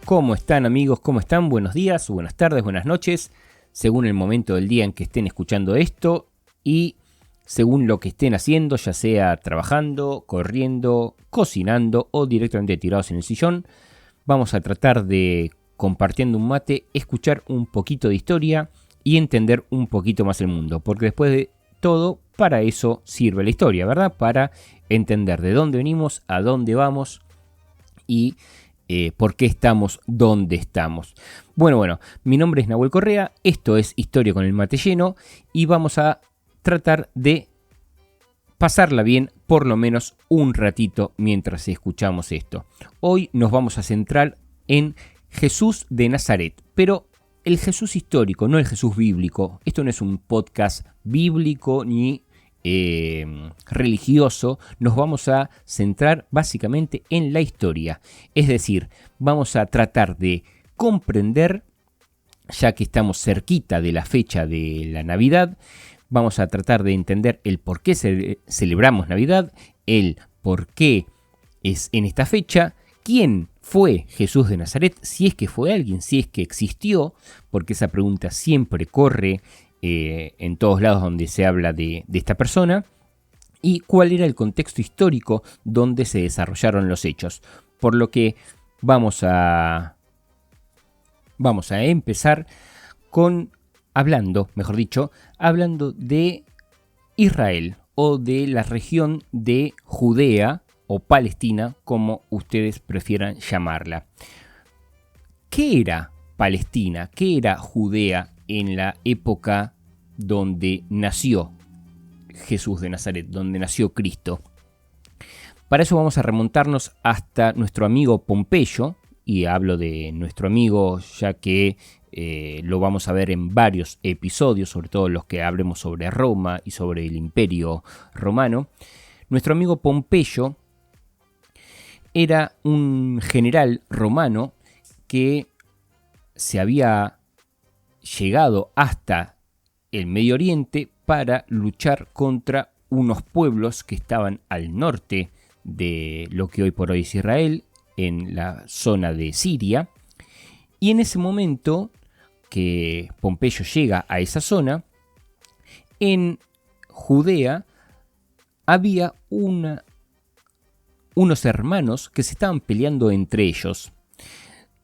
¿Cómo están, amigos? ¿Cómo están? Buenos días, buenas tardes, buenas noches, según el momento del día en que estén escuchando esto y según lo que estén haciendo, ya sea trabajando, corriendo, cocinando o directamente tirados en el sillón. Vamos a tratar de, compartiendo un mate, escuchar un poquito de historia y entender un poquito más el mundo, porque después de todo, para eso sirve la historia, ¿verdad? Para entender de dónde venimos, a dónde vamos y por qué estamos donde estamos. Bueno, mi nombre es Nahuel Correa, esto es Historia con el Mate Lleno y vamos a tratar de pasarla bien por lo menos un ratito mientras escuchamos esto. Hoy nos vamos a centrar en Jesús de Nazaret, pero el Jesús histórico, no el Jesús bíblico. Esto no es un podcast bíblico ni religioso. Nos vamos a centrar básicamente en la historia. Es decir, vamos a tratar de comprender, ya que estamos cerquita de la fecha de la Navidad, vamos a tratar de entender el por qué celebramos Navidad, el por qué es en esta fecha, quién fue Jesús de Nazaret, si es que fue alguien, si es que existió, porque esa pregunta siempre corre en todos lados donde se habla de esta persona, y cuál era el contexto histórico donde se desarrollaron los hechos. Por lo que vamos a empezar hablando de Israel o de la región de Judea o Palestina, como ustedes prefieran llamarla. ¿Qué era Palestina? ¿Qué era Judea en la época donde nació Jesús de Nazaret, donde nació Cristo? Para eso vamos a remontarnos hasta nuestro amigo Pompeyo, y hablo de nuestro amigo ya que lo vamos a ver en varios episodios, sobre todo los que hablemos sobre Roma y sobre el Imperio Romano. Nuestro amigo Pompeyo era un general romano que se había llegado hasta el Medio Oriente para luchar contra unos pueblos que estaban al norte de lo que hoy por hoy es Israel, en la zona de Siria. Y en ese momento que Pompeyo llega a esa zona, en Judea había unos hermanos que se estaban peleando entre ellos.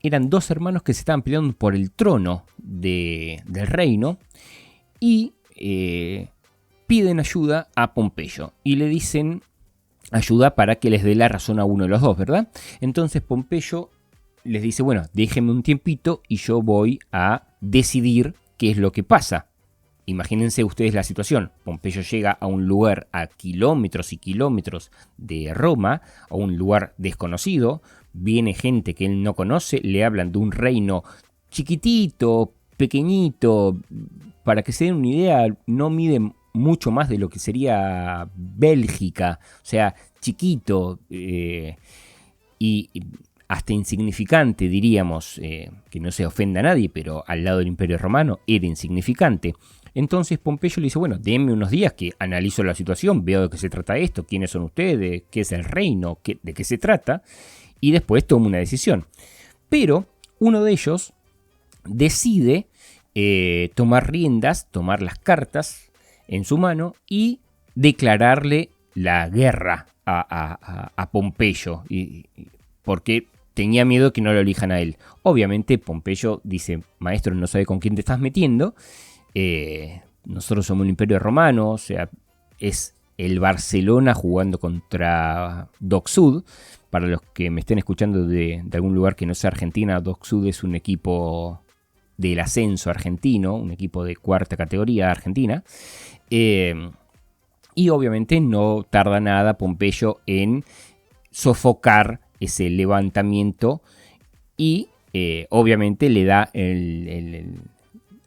Eran dos hermanos que se estaban peleando por el trono del reino y piden ayuda a Pompeyo y le dicen ayuda para que les dé la razón a uno de los dos, ¿verdad? Entonces Pompeyo les dice, bueno, déjenme un tiempito y yo voy a decidir qué es lo que pasa. Imagínense ustedes la situación. Pompeyo llega a un lugar a kilómetros y kilómetros de Roma, a un lugar desconocido. Viene gente que él no conoce, le hablan de un reino chiquitito, pequeñito. Para que se den una idea, no mide mucho más de lo que sería Bélgica. O sea, chiquito y hasta insignificante, diríamos, que no se ofenda a nadie, pero al lado del Imperio Romano era insignificante. Entonces Pompeyo le dice, bueno, denme unos días que analizo la situación, veo de qué se trata esto, quiénes son ustedes, qué es el reino, de qué se trata, y después tomo una decisión. Pero uno de ellos decide tomar riendas, tomar las cartas en su mano y declararle la guerra a Pompeyo, porque tenía miedo que no lo elijan a él. Obviamente Pompeyo dice, maestro, no sabe con quién te estás metiendo. Nosotros somos un imperio romano, o sea, es el Barcelona jugando contra Dock Sud. Para los que me estén escuchando de algún lugar que no sea Argentina, Dock Sud es un equipo del ascenso argentino, un equipo de cuarta categoría argentina. Y obviamente no tarda nada Pompeyo en sofocar ese levantamiento y obviamente le da el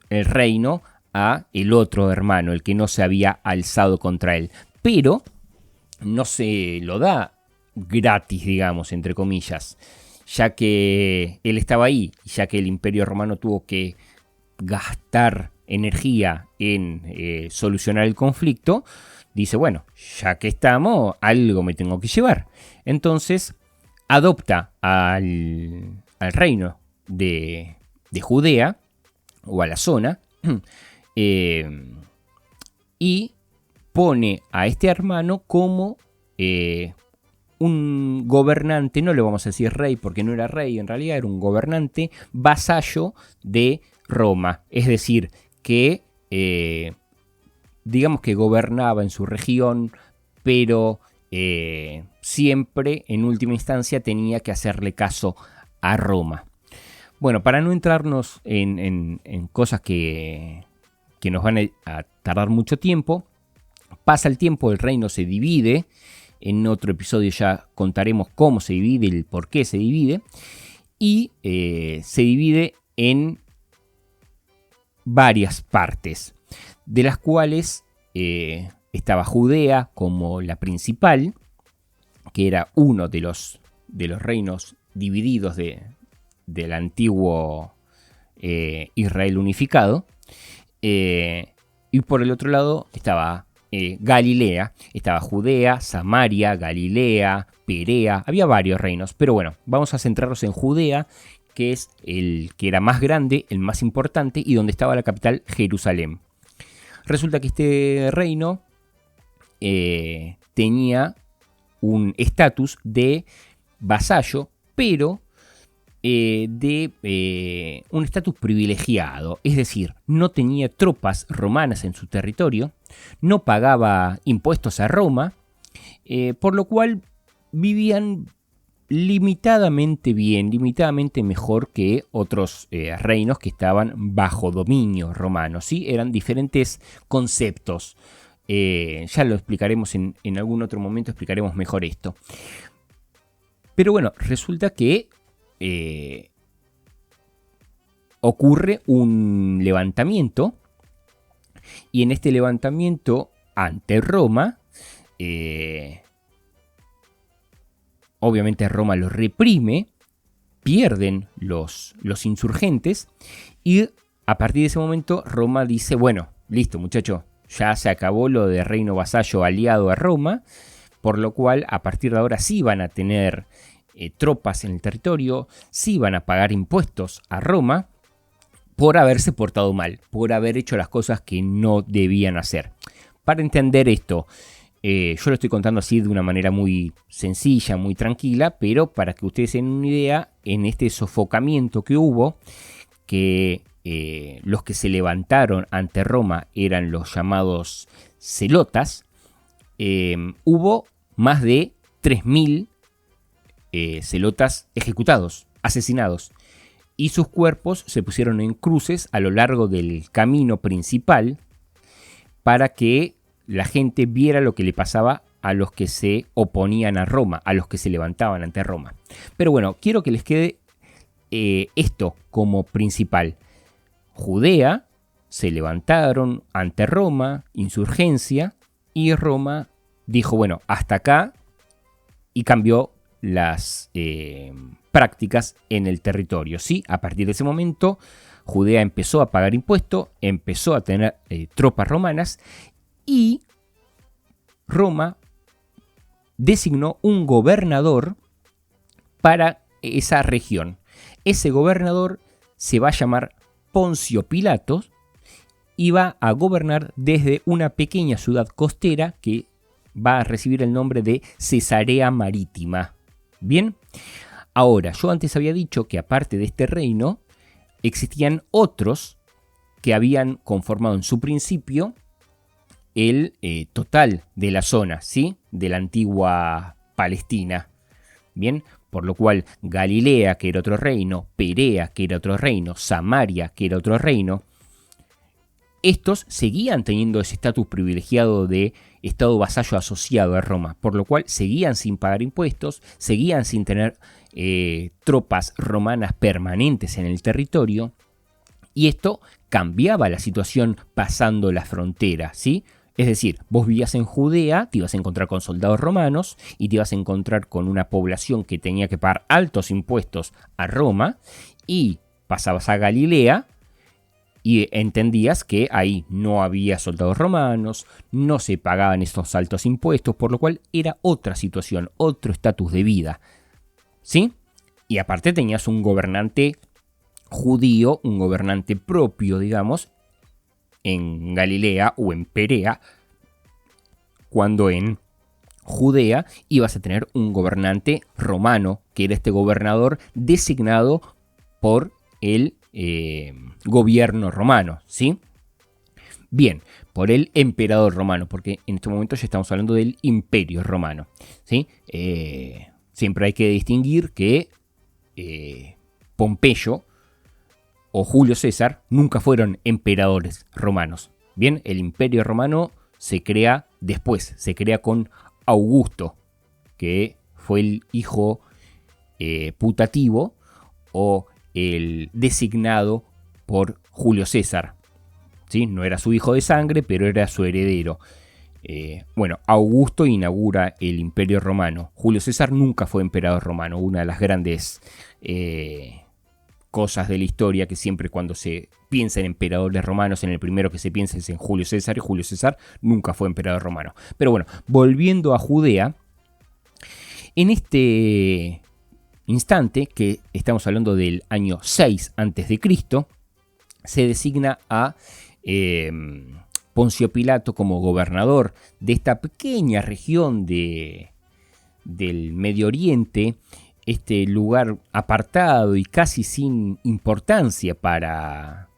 reino a el otro hermano, el que no se había alzado contra él. Pero no se lo da gratis, digamos, entre comillas, ya que él estaba ahí, ya que el Imperio Romano tuvo que gastar energía en solucionar el conflicto. Dice, bueno, ya que estamos, algo me tengo que llevar. Entonces adopta al reino de Judea, o a la zona, y pone a este hermano como un gobernante, no le vamos a decir rey porque no era rey, en realidad era un gobernante vasallo de Roma, es decir, que digamos que gobernaba en su región, pero siempre en última instancia tenía que hacerle caso a Roma. Bueno, para no entrarnos en cosas que nos van a tardar mucho tiempo, pasa el tiempo, el reino se divide. En otro episodio ya contaremos cómo se divide, el por qué se divide. Y se divide en varias partes, de las cuales estaba Judea como la principal, que era uno de los reinos divididos del antiguo Israel unificado. Y por el otro lado estaba Galilea, estaba Judea, Samaria, Galilea, Perea, había varios reinos, pero bueno, vamos a centrarnos en Judea, que es el que era más grande, el más importante y donde estaba la capital, Jerusalén. Resulta que este reino tenía un estatus de vasallo, pero de un estatus privilegiado, es decir, no tenía tropas romanas en su territorio, no pagaba impuestos a Roma, por lo cual vivían limitadamente bien, limitadamente mejor que otros reinos que estaban bajo dominio romano, ¿sí? Eran diferentes conceptos. Ya lo explicaremos en algún otro momento, explicaremos mejor esto. Pero bueno, resulta que ocurre un levantamiento, y en este levantamiento ante Roma, obviamente Roma los reprime, pierden los insurgentes, y a partir de ese momento Roma dice, bueno, listo muchachos, ya se acabó lo de reino vasallo aliado a Roma, por lo cual a partir de ahora sí van a tener tropas en el territorio, sí van a pagar impuestos a Roma por haberse portado mal, por haber hecho las cosas que no debían hacer. Para entender esto, yo lo estoy contando así de una manera muy sencilla, muy tranquila, pero para que ustedes tengan una idea, en este sofocamiento que hubo, que los que se levantaron ante Roma eran los llamados celotas, hubo más de 3.000 celotas ejecutados, asesinados, y sus cuerpos se pusieron en cruces a lo largo del camino principal para que la gente viera lo que le pasaba a los que se oponían a Roma, a los que se levantaban ante Roma. Pero bueno, quiero que les quede esto como principal. Judea se levantaron ante Roma, insurgencia, y Roma dijo, bueno, hasta acá, y cambió las prácticas en el territorio, ¿sí? A partir de ese momento, Judea empezó a pagar impuestos, empezó a tener tropas romanas, y Roma designó un gobernador para esa región. Ese gobernador se va a llamar Poncio Pilato y va a gobernar desde una pequeña ciudad costera que va a recibir el nombre de Cesarea Marítima. Bien, ahora yo antes había dicho que aparte de este reino existían otros que habían conformado en su principio el total de la zona, ¿sí? De la antigua Palestina. Bien, por lo cual Galilea, que era otro reino, Perea, que era otro reino, Samaria, que era otro reino, estos seguían teniendo ese estatus privilegiado de estado vasallo asociado a Roma, por lo cual seguían sin pagar impuestos, seguían sin tener tropas romanas permanentes en el territorio, y esto cambiaba la situación pasando la frontera, ¿sí? Es decir, vos vivías en Judea, te ibas a encontrar con soldados romanos y te ibas a encontrar con una población que tenía que pagar altos impuestos a Roma, y pasabas a Galilea y entendías que ahí no había soldados romanos, no se pagaban estos altos impuestos, por lo cual era otra situación, otro estatus de vida, ¿sí? Y aparte tenías un gobernante judío, un gobernante propio, digamos, en Galilea o en Perea, cuando en Judea ibas a tener un gobernante romano, que era este gobernador designado por el gobierno romano, ¿sí? Bien, por el emperador romano, porque en este momento ya estamos hablando del imperio romano, ¿sí? Siempre hay que distinguir que Pompeyo o Julio César nunca fueron emperadores romanos. Bien, el imperio romano se crea después, se crea con Augusto, que fue el hijo putativo o el designado por Julio César. ¿Sí? No era su hijo de sangre, pero era su heredero. Bueno, Augusto inaugura el imperio romano. Julio César nunca fue emperador romano. Una de las grandes cosas de la historia, que siempre cuando se piensa en emperadores romanos, en el primero que se piensa es en Julio César, y Julio César nunca fue emperador romano. Pero bueno, volviendo a Judea, en este instante, que estamos hablando del año 6 a.C., se designa a Poncio Pilato como gobernador de esta pequeña región del Medio Oriente, este lugar apartado y casi sin importancia para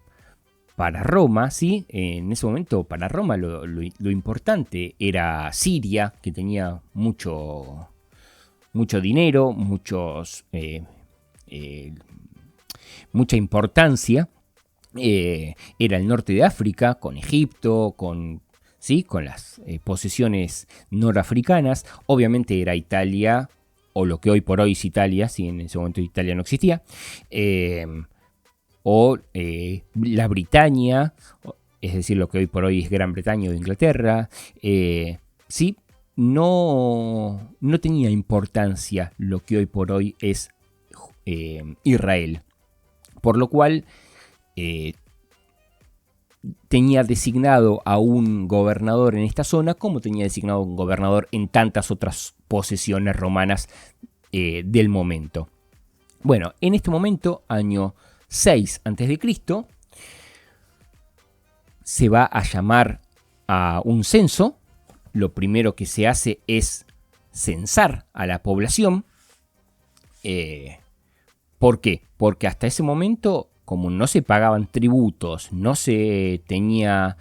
Roma, ¿sí? En ese momento para Roma lo importante era Siria, que tenía mucho dinero, mucha importancia. Era el norte de África, con Egipto, con las posesiones norafricanas. Obviamente era Italia, o lo que hoy por hoy es Italia, si en ese momento Italia no existía, o la Britania, es decir, lo que hoy por hoy es Gran Bretaña o Inglaterra. No tenía importancia lo que hoy por hoy es Israel, por lo cual tenía designado a un gobernador en esta zona, como tenía designado un gobernador en tantas otras posesiones romanas del momento. Bueno, en este momento, año 6 a.C., se va a llamar a un censo. Lo primero que se hace es censar a la población. ¿Por qué? Porque hasta ese momento, como no se pagaban tributos, no se tenía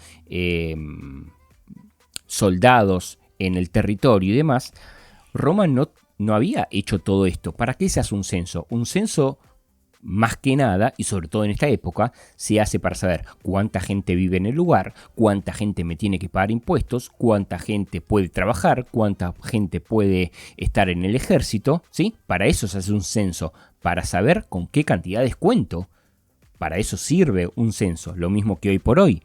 soldados en el territorio y demás, Roma no había hecho todo esto. ¿Para qué se hace un censo? Un censo, más que nada, y sobre todo en esta época, se hace para saber cuánta gente vive en el lugar, cuánta gente me tiene que pagar impuestos, cuánta gente puede trabajar, cuánta gente puede estar en el ejército, ¿sí? Para eso se hace un censo, para saber con qué cantidades cuento. Para eso sirve un censo, lo mismo que hoy por hoy.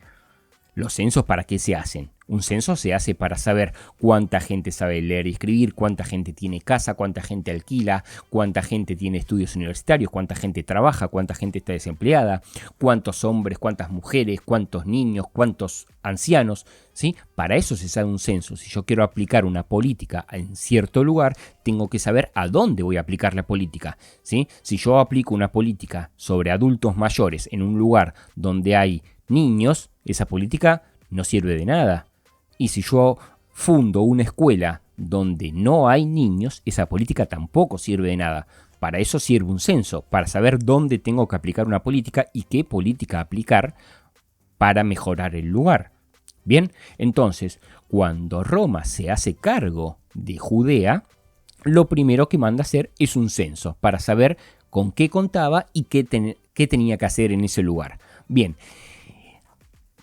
¿Los censos para qué se hacen? Un censo se hace para saber cuánta gente sabe leer y escribir, cuánta gente tiene casa, cuánta gente alquila, cuánta gente tiene estudios universitarios, cuánta gente trabaja, cuánta gente está desempleada, cuántos hombres, cuántas mujeres, cuántos niños, cuántos ancianos, ¿sí? Para eso se hace un censo. Si yo quiero aplicar una política en cierto lugar, tengo que saber a dónde voy a aplicar la política, ¿sí? Si yo aplico una política sobre adultos mayores en un lugar donde hay niños, esa política no sirve de nada. Y si yo fundo una escuela donde no hay niños, esa política tampoco sirve de nada. Para eso sirve un censo, para saber dónde tengo que aplicar una política y qué política aplicar para mejorar el lugar. Bien, entonces, cuando Roma se hace cargo de Judea, lo primero que manda hacer es un censo, para saber con qué contaba y qué tenía que hacer en ese lugar. Bien,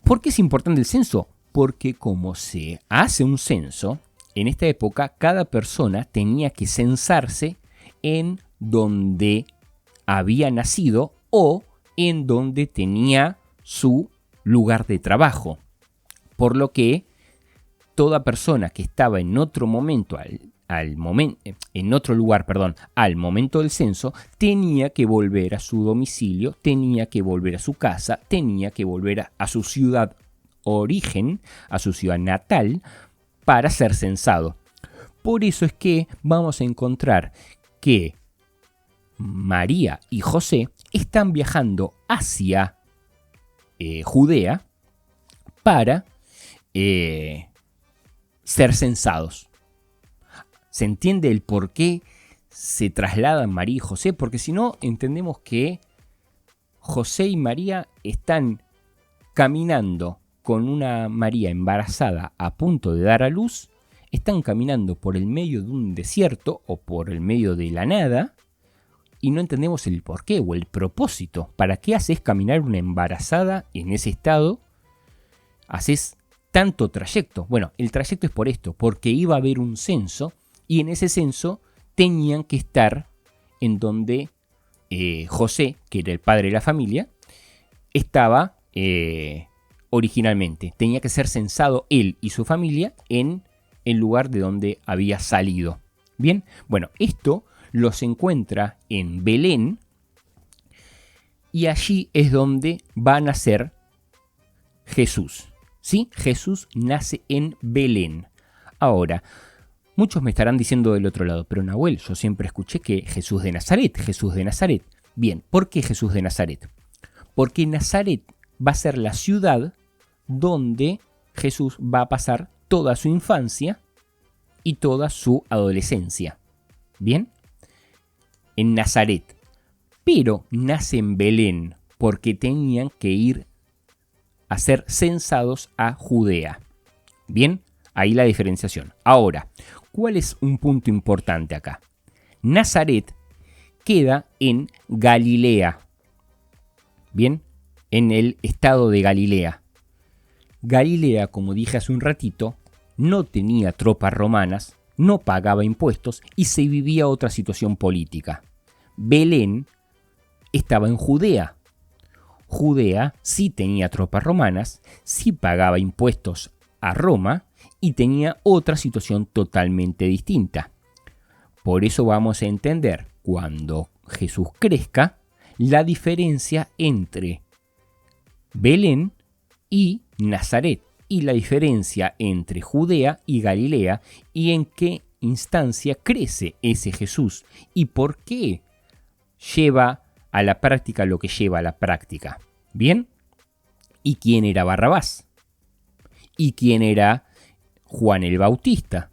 ¿por qué es importante el censo? Porque como se hace un censo, en esta época cada persona tenía que censarse en donde había nacido o en donde tenía su lugar de trabajo. Por lo que toda persona que estaba en otro momento, en otro lugar, al momento del censo, tenía que volver a su domicilio, tenía que volver a su casa, tenía que volver a su ciudad origen, a su ciudad natal, para ser censado. Por eso es que vamos a encontrar que María y José están viajando hacia Judea para ser censados. ¿Se entiende el por qué se trasladan María y José? Porque si no, entendemos que José y María están caminando con una María embarazada a punto de dar a luz, están caminando por el medio de un desierto o por el medio de la nada y no entendemos el porqué o el propósito. ¿Para qué haces caminar una embarazada en ese estado? Haces tanto trayecto. Bueno, el trayecto es por esto, porque iba a haber un censo y en ese censo tenían que estar en donde José, que era el padre de la familia, estaba originalmente. Tenía que ser censado él y su familia en el lugar de donde había salido. Bien, bueno, esto los encuentra en Belén y allí es donde va a nacer Jesús. ¿Sí? Jesús nace en Belén. Ahora, muchos me estarán diciendo del otro lado, pero Nahuel, yo siempre escuché que Jesús de Nazaret, Jesús de Nazaret. Bien, ¿por qué Jesús de Nazaret? Porque Nazaret va a ser la ciudad donde Jesús va a pasar toda su infancia y toda su adolescencia. ¿Bien? En Nazaret. Pero nace en Belén porque tenían que ir a ser censados a Judea. Bien, ahí la diferenciación. Ahora, ¿cuál es un punto importante acá? Nazaret queda en Galilea. Bien, en el estado de Galilea. Galilea, como dije hace un ratito, no tenía tropas romanas, no pagaba impuestos y se vivía otra situación política. Belén estaba en Judea. Judea sí tenía tropas romanas, sí pagaba impuestos a Roma y tenía otra situación totalmente distinta. Por eso vamos a entender, cuando Jesús crezca, la diferencia entre Belén y Nazaret, y la diferencia entre Judea y Galilea, y en qué instancia crece ese Jesús, y por qué lleva a la práctica lo que lleva a la práctica. ¿Bien? ¿Y quién era Barrabás? ¿Y quién era Juan el Bautista?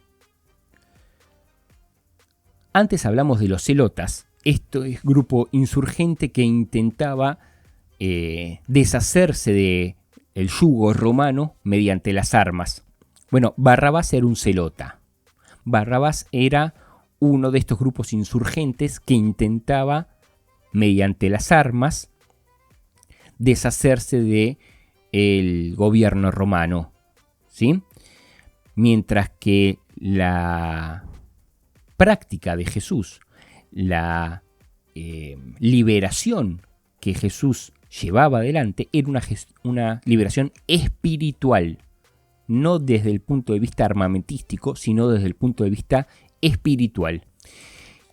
Antes hablamos de los celotas. Esto es grupo insurgente que intentaba deshacerse de el yugo romano mediante las armas. Bueno, Barrabás era un celota. Barrabás era uno de estos grupos insurgentes que intentaba, mediante las armas, deshacerse de el gobierno romano, ¿sí? Mientras que la práctica de Jesús, la liberación que Jesús llevaba adelante, era una liberación espiritual, no desde el punto de vista armamentístico, sino desde el punto de vista espiritual.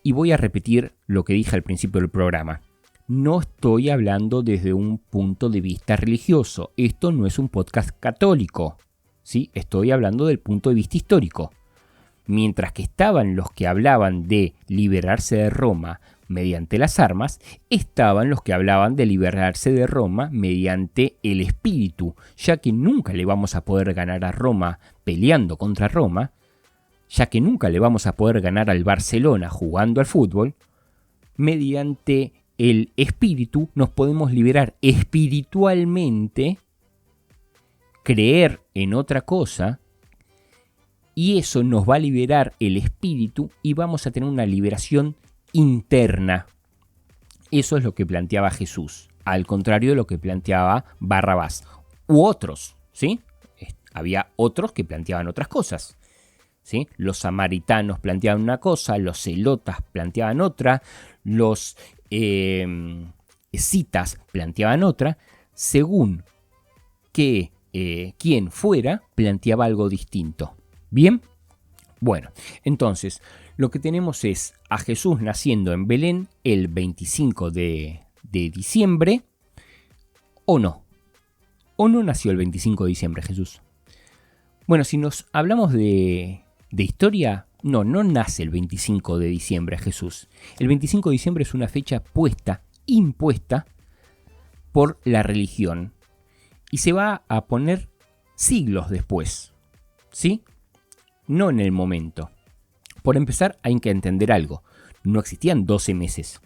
Y voy a repetir lo que dije al principio del programa. No estoy hablando desde un punto de vista religioso. Esto no es un podcast católico, ¿sí? Estoy hablando del punto de vista histórico. Mientras que estaban los que hablaban de liberarse de Roma mediante las armas, estaban los que hablaban de liberarse de Roma mediante el espíritu, ya que nunca le vamos a poder ganar a Roma peleando contra Roma, ya que nunca le vamos a poder ganar al Barcelona jugando al fútbol. Mediante el espíritu nos podemos liberar espiritualmente, creer en otra cosa, y eso nos va a liberar el espíritu y vamos a tener una liberación interna. Eso es lo que planteaba Jesús, al contrario de lo que planteaba Barrabás u otros, ¿sí? Había otros que planteaban otras cosas, ¿sí? Los samaritanos planteaban una cosa, los celotas planteaban otra, los escitas planteaban otra, según que quien fuera planteaba algo distinto. ¿Bien? Bueno, entonces lo que tenemos es a Jesús naciendo en Belén el 25 de diciembre, ¿o no? ¿O no nació el 25 de diciembre Jesús? Bueno, si nos hablamos de historia, no nace el 25 de diciembre Jesús. El 25 de diciembre es una fecha puesta impuesta por la religión y se va a poner siglos después, ¿sí? No en el momento. Por empezar, hay que entender algo. No existían 12 meses.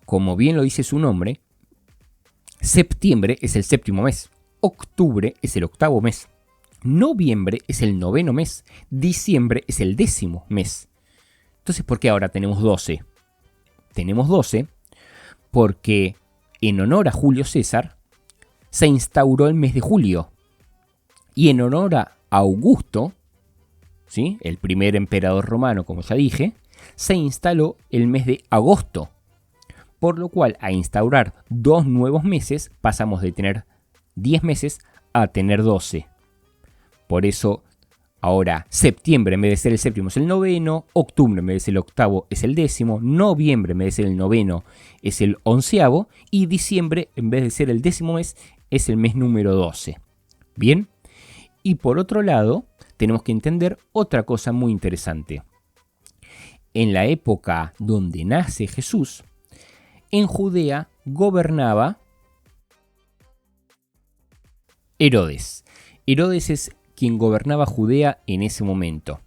Como bien lo dice su nombre, septiembre es el séptimo mes, octubre es el octavo mes, noviembre es el noveno mes, diciembre es el décimo mes. Entonces, ¿por qué ahora tenemos 12? Tenemos 12 porque en honor a Julio César se instauró el mes de julio y en honor a Augusto, ¿sí?, el primer emperador romano, como ya dije, se instaló el mes de agosto. Por lo cual, a instaurar 2 nuevos meses, pasamos de tener 10 meses a tener 12. Por eso, ahora, septiembre en vez de ser el séptimo es el noveno, octubre en vez de ser el octavo es el décimo, noviembre en vez de ser el noveno es el onceavo, y diciembre en vez de ser el décimo mes es el mes número 12. ¿Bien? Y por otro lado, tenemos que entender otra cosa muy interesante. En la época donde nace Jesús, en Judea gobernaba Herodes. Herodes es quien gobernaba Judea en ese momento.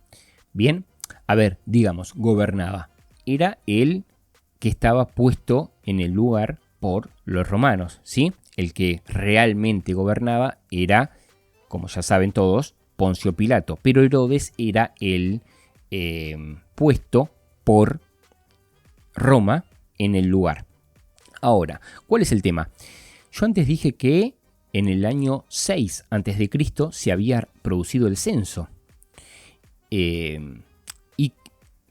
Bien, a ver, digamos, gobernaba. Era el que estaba puesto en el lugar por los romanos, ¿sí? El que realmente gobernaba era, como ya saben todos, Poncio Pilato. Pero Herodes era el puesto por Roma en el lugar. Ahora, ¿cuál es el tema? Yo antes dije que en el año 6 a.C. se había producido el censo y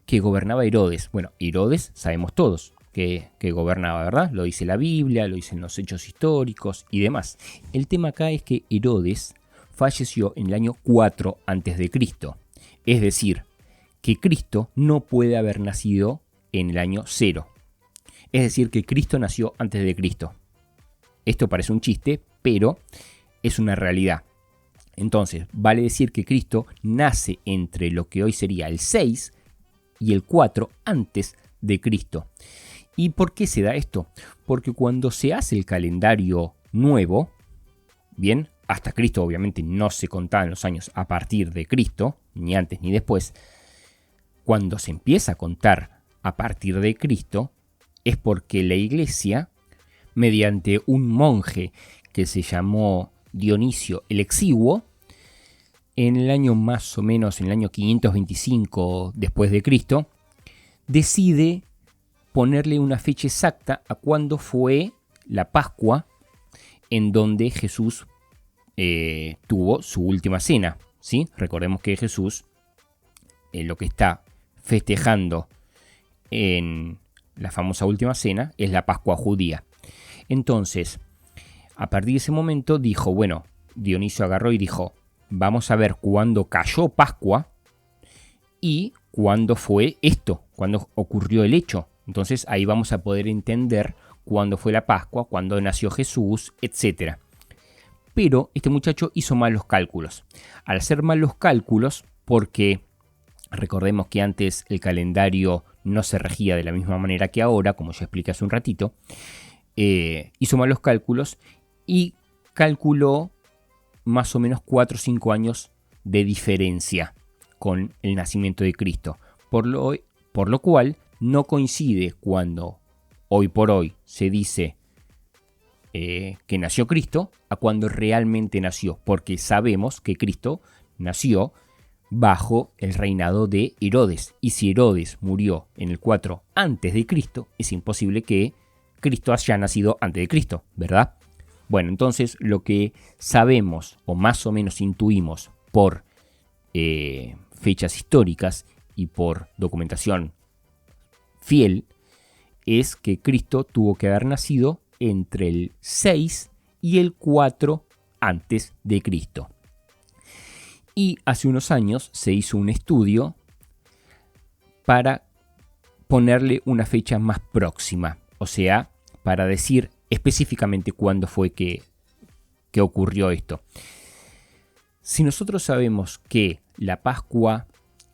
que gobernaba Herodes. Bueno, Herodes sabemos todos que gobernaba, ¿verdad? Lo dice la Biblia, lo dicen los hechos históricos y demás. El tema acá es que Herodes falleció en el año 4 a.C. Es decir, que Cristo no puede haber nacido en el año 0. Es decir, que Cristo nació antes de Cristo. Esto parece un chiste, pero es una realidad. Entonces, vale decir que Cristo nace entre lo que hoy sería el 6 y el 4 antes de Cristo. ¿Y por qué se da esto? Porque cuando se hace el calendario nuevo, bien, hasta Cristo obviamente no se contaban los años a partir de Cristo, ni antes ni después. Cuando se empieza a contar a partir de Cristo, es porque la iglesia, mediante un monje que se llamó Dionisio el Exiguo, en el año más o menos, en el año 525 después de Cristo, decide ponerle una fecha exacta a cuándo fue la Pascua en donde Jesús tuvo su última cena, ¿sí? Recordemos que Jesús lo que está festejando en la famosa última cena es la Pascua judía. Entonces, a partir de ese momento dijo, bueno, Dionisio agarró y dijo, vamos a ver cuándo cayó Pascua y cuándo fue esto, cuándo ocurrió el hecho. Entonces ahí vamos a poder entender cuándo fue la Pascua, cuándo nació Jesús, etc. Pero este muchacho hizo mal los cálculos. Al hacer mal los cálculos, porque recordemos que antes el calendario no se regía de la misma manera que ahora, como ya expliqué hace un ratito, hizo mal los cálculos y calculó más o menos 4 o 5 años de diferencia con el nacimiento de Cristo, por lo cual no coincide cuando hoy por hoy se dice que nació Cristo a cuando realmente nació, porque sabemos que Cristo nació bajo el reinado de Herodes, y si Herodes murió en el 4 antes de Cristo, es imposible que Cristo haya nacido antes de Cristo, ¿verdad? Bueno, entonces lo que sabemos o más o menos intuimos por fechas históricas y por documentación fiel es que Cristo tuvo que haber nacido entre el 6 y el 4 antes de Cristo. Y hace unos años se hizo un estudio para ponerle una fecha más próxima, o sea, para decir específicamente cuándo fue que ocurrió esto. Si nosotros sabemos que la Pascua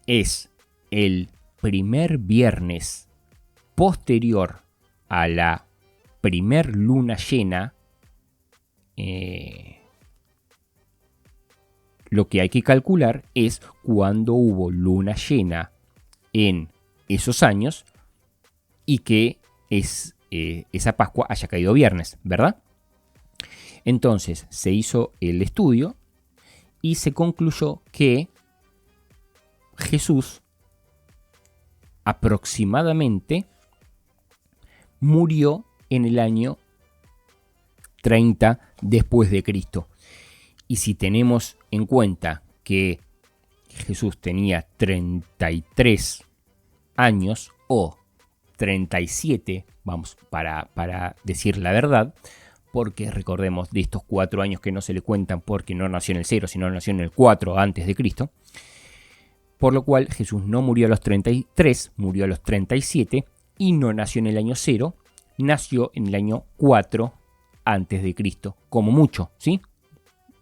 es el primer viernes posterior a la primer luna llena, lo que hay que calcular es cuando hubo luna llena en esos años y que esa Pascua haya caído viernes, ¿verdad? Entonces se hizo el estudio y se concluyó que Jesús aproximadamente murió en el año 30 después de Cristo. Y si tenemos en cuenta que Jesús tenía 33 años o 37, vamos, para decir la verdad, porque recordemos de estos 4 años que no se le cuentan porque no nació en el 0, sino nació en el 4 antes de Cristo, por lo cual Jesús no murió a los 33, murió a los 37 y no nació en el año 0, nació en el año 4 antes de Cristo, como mucho, ¿sí?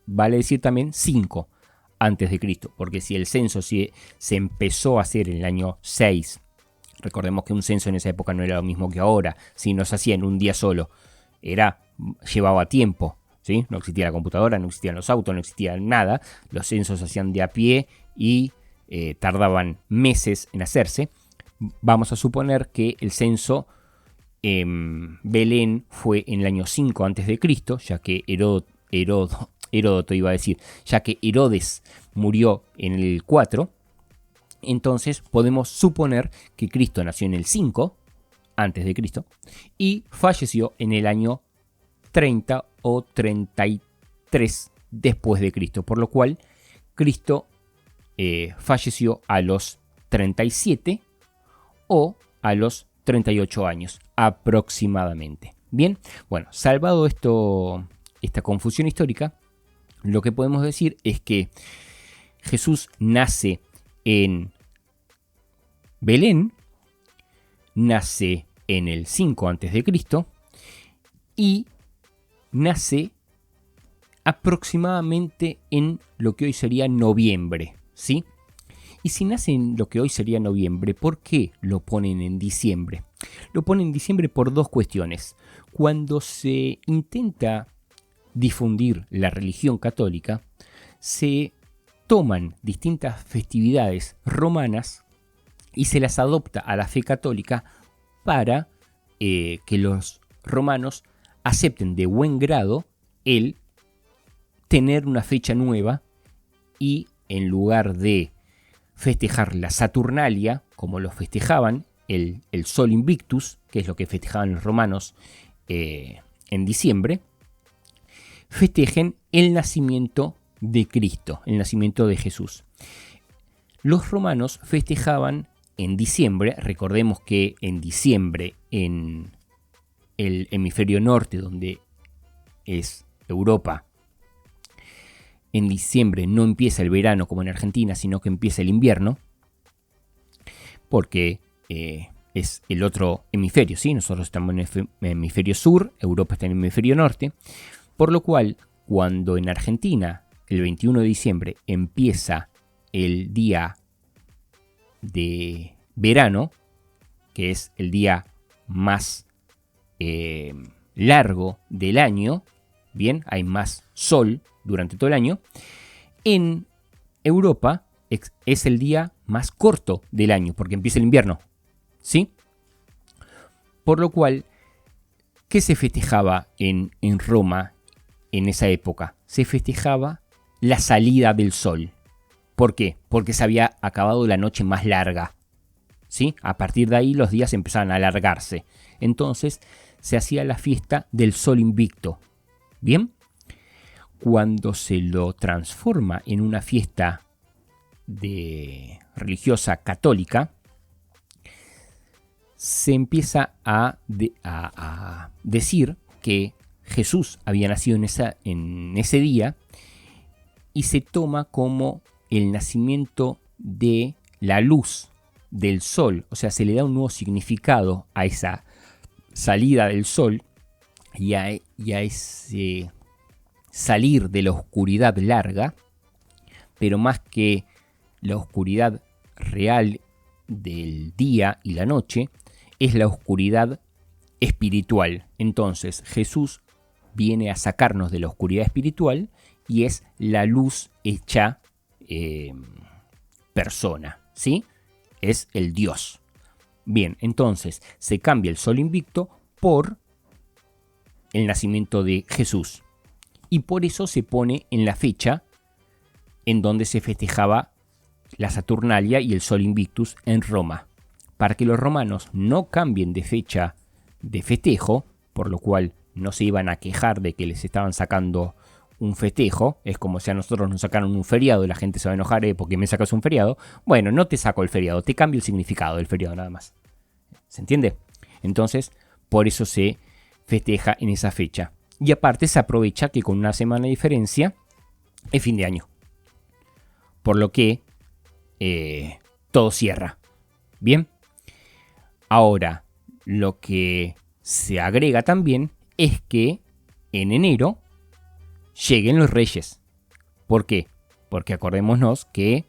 Vale decir también 5 antes de Cristo, porque si el censo se empezó a hacer en el año 6, recordemos que un censo en esa época no era lo mismo que ahora, si no se hacía en un día solo, llevaba tiempo, ¿sí? No existía la computadora, no existían los autos, no existía nada, los censos se hacían de a pie y tardaban meses en hacerse. Vamos a suponer que el censo en Belén fue en el año 5 antes de Cristo, ya que Heródoto iba a decir, ya que Herodes murió en el 4, entonces podemos suponer que Cristo nació en el 5 antes de Cristo y falleció en el año 30 o 33 después de Cristo, por lo cual Cristo falleció a los 37 o a los 38 años aproximadamente. Bien, bueno, salvado esta confusión histórica, lo que podemos decir es que Jesús nace en Belén, nace en el 5 a.C. y nace aproximadamente en lo que hoy sería noviembre, ¿sí? Y si nace en lo que hoy sería noviembre, ¿por qué lo ponen en diciembre? Lo ponen en diciembre por dos cuestiones. Cuando se intenta difundir la religión católica, se toman distintas festividades romanas y se las adopta a la fe católica para que los romanos acepten de buen grado el tener una fecha nueva y en lugar de festejar la Saturnalia, como lo festejaban, el Sol Invictus, que es lo que festejaban los romanos en diciembre, festejen el nacimiento de Cristo, el nacimiento de Jesús. Los romanos festejaban en diciembre, recordemos que en diciembre en el hemisferio norte, donde es Europa, en diciembre no empieza el verano como en Argentina, sino que empieza el invierno, porque es el otro hemisferio, ¿sí? Nosotros estamos en el hemisferio sur, Europa está en el hemisferio norte, por lo cual cuando en Argentina el 21 de diciembre empieza el día de verano, que es el día más largo del año, bien, hay más sol durante todo el año, en Europa es el día más corto del año, porque empieza el invierno, ¿sí? Por lo cual, ¿qué se festejaba en Roma en esa época? Se festejaba la salida del sol. ¿Por qué? Porque se había acabado la noche más larga, ¿sí? A partir de ahí los días empezaban a alargarse. Entonces se hacía la fiesta del Sol Invicto. ¿Bien? Cuando se lo transforma en una fiesta religiosa católica, se empieza a decir que Jesús había nacido en ese día y se toma como el nacimiento de la luz del sol, o sea, se le da un nuevo significado a esa salida del sol y a ese salir de la oscuridad larga, pero más que la oscuridad real del día y la noche, es la oscuridad espiritual. Entonces Jesús viene a sacarnos de la oscuridad espiritual y es la luz hecha persona, ¿sí? Es el Dios. Bien, entonces se cambia el sol invicto por el nacimiento de Jesús. Y por eso se pone en la fecha en donde se festejaba la Saturnalia y el sol invictus en Roma, para que los romanos no cambien de fecha de festejo, por lo cual no se iban a quejar de que les estaban sacando un festejo. Es como si a nosotros nos sacaron un feriado y la gente se va a enojar porque me sacas un feriado. Bueno, no te saco el feriado, te cambio el significado del feriado nada más. ¿Se entiende? Entonces, por eso se festeja en esa fecha. Y aparte se aprovecha que con una semana de diferencia es fin de año. Por lo que todo cierra. Bien. Ahora, lo que se agrega también es que en enero lleguen los reyes. ¿Por qué? Porque acordémonos que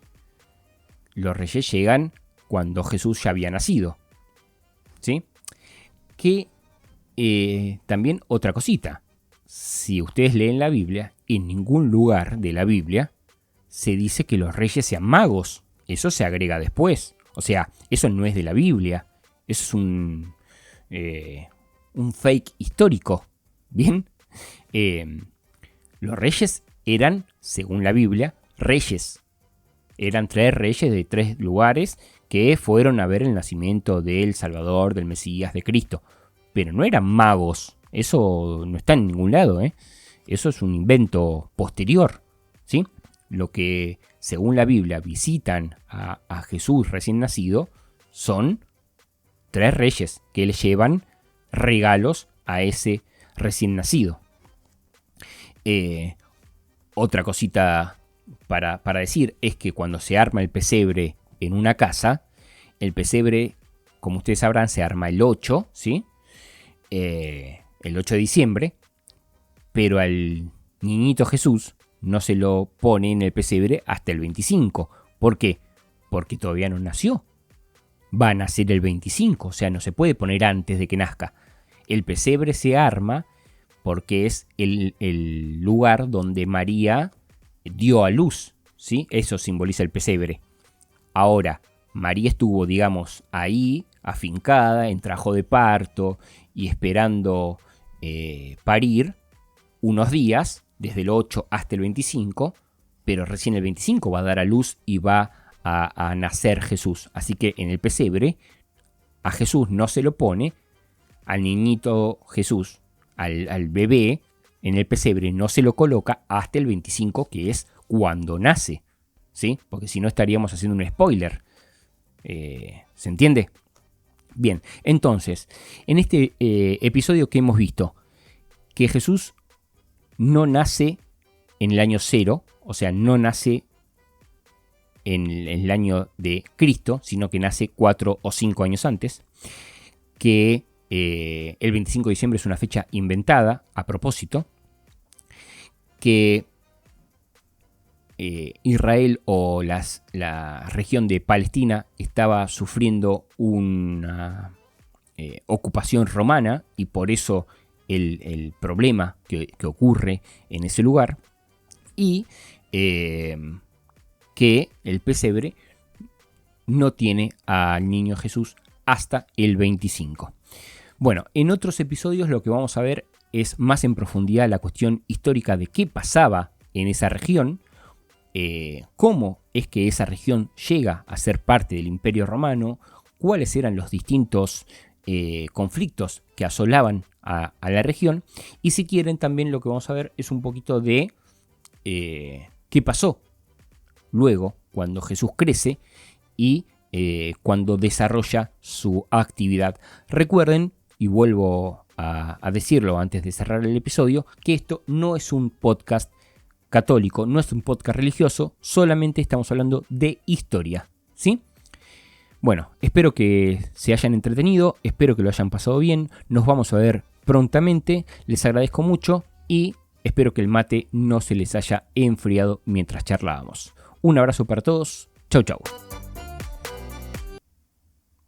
los reyes llegan cuando Jesús ya había nacido. ¿Sí? Que también otra cosita. Si ustedes leen la Biblia, en ningún lugar de la Biblia se dice que los reyes sean magos. Eso se agrega después. O sea, eso no es de la Biblia. Eso es un fake histórico. ¿Bien? Los reyes eran, según la Biblia, reyes. Eran 3 reyes de 3 lugares que fueron a ver el nacimiento del Salvador, del Mesías, de Cristo. Pero no eran magos. Eso no está en ningún lado, ¿eh? Eso es un invento posterior, ¿sí? Lo que, según la Biblia, visitan a Jesús recién nacido son 3 reyes que le llevan regalos a ese recién nacido. Otra cosita para decir es que cuando se arma el pesebre en una casa, el pesebre, como ustedes sabrán, se arma el 8, ¿sí? El 8 de diciembre, pero al niñito Jesús no se lo pone en el pesebre hasta el 25. ¿Por qué? Porque todavía no nació. Va a nacer el 25, o sea, no se puede poner antes de que nazca. El pesebre se arma porque es el lugar donde María dio a luz, ¿sí? Eso simboliza el pesebre. Ahora, María estuvo, digamos, ahí, afincada, en trabajo de parto y esperando parir unos días, desde el 8 hasta el 25, pero recién el 25 va a dar a luz y va a nacer Jesús. Así que en el pesebre a Jesús no se lo pone, al niñito Jesús, al bebé, en el pesebre no se lo coloca hasta el 25, que es cuando nace, ¿sí? Porque si no estaríamos haciendo un spoiler. ¿Se entiende? Bien, entonces, en este episodio que hemos visto, que Jesús no nace en el año 0, o sea, no nace en el año de Cristo, sino que nace 4 o 5 años antes, que el 25 de diciembre es una fecha inventada a propósito, que Israel o la región de Palestina estaba sufriendo una ocupación romana y por eso el problema que ocurre en ese lugar, y que el pesebre no tiene al niño Jesús hasta el 25. Bueno, en otros episodios lo que vamos a ver es más en profundidad la cuestión histórica de qué pasaba en esa región, cómo es que esa región llega a ser parte del Imperio Romano, cuáles eran los distintos conflictos que asolaban a la región, y si quieren también lo que vamos a ver es un poquito de qué pasó luego cuando Jesús crece y cuando desarrolla su actividad. Recuerden, y vuelvo a decirlo antes de cerrar el episodio, que esto no es un podcast católico, no es un podcast religioso, solamente estamos hablando de historia, ¿sí? Bueno, espero que se hayan entretenido, espero que lo hayan pasado bien, nos vamos a ver prontamente, les agradezco mucho y espero que el mate no se les haya enfriado mientras charlábamos. Un abrazo para todos, chau chau.